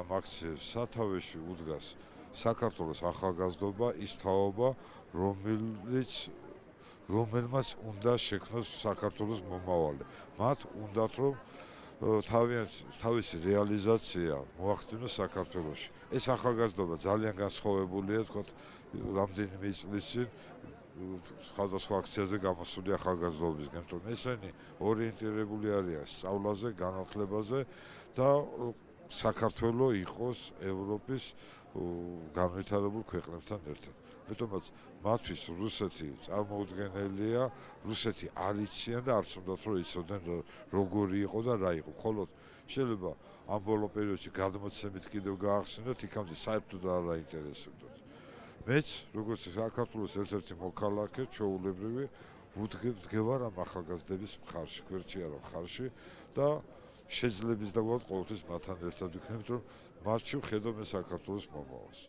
ამ აქციებს სათავეში უდგას საქართველოს ახალგაზრდობა, ის თაობა, რომელმაც უნდა შექმნას საქართველოს მომავალი. მათ უნდათ რომ თავისი რეალიზაცია მოახდინოს საქართველოში. ეს ახალგაზრდობა ძალიან განსხვავებულია, თქვათ, რამდენიმე წლის წინ სხვადასხვა აქციაზე გამოსული ახალგაზრდობისგან, რომ ესენი ორიენტირებული არიან სწავლაზე, განათლებაზე და საქართველო იყოს ევროპის განვითარებულ ქვეყნებთან ერთად. მეტომაც მათთვის რუსეთი წარმოუდგენელია, რუსეთი არ იციან და არც უნდათ რომ იცოდნენ როგორი იყო და რა იყო. მხოლოდ შეიძლება ამ ბოლო პერიოდში გადმოცემით კიდევ გაახსენოთ, იქამდე საერთოდ არ აინტერესებდათ. მეც, როგორც საქართველოს ერთ-ერთი მოქალაქე, ჩვეულებრივი, ვდგევარ ამ ახალგაზრდების მხარში, გვერდში არა მხარში და შეძლებს და გვაქვს ყოველთვის მათთან ერთად ვიქნებთ, რომ მათში ვხედავ მე საქართველოს მომავალს.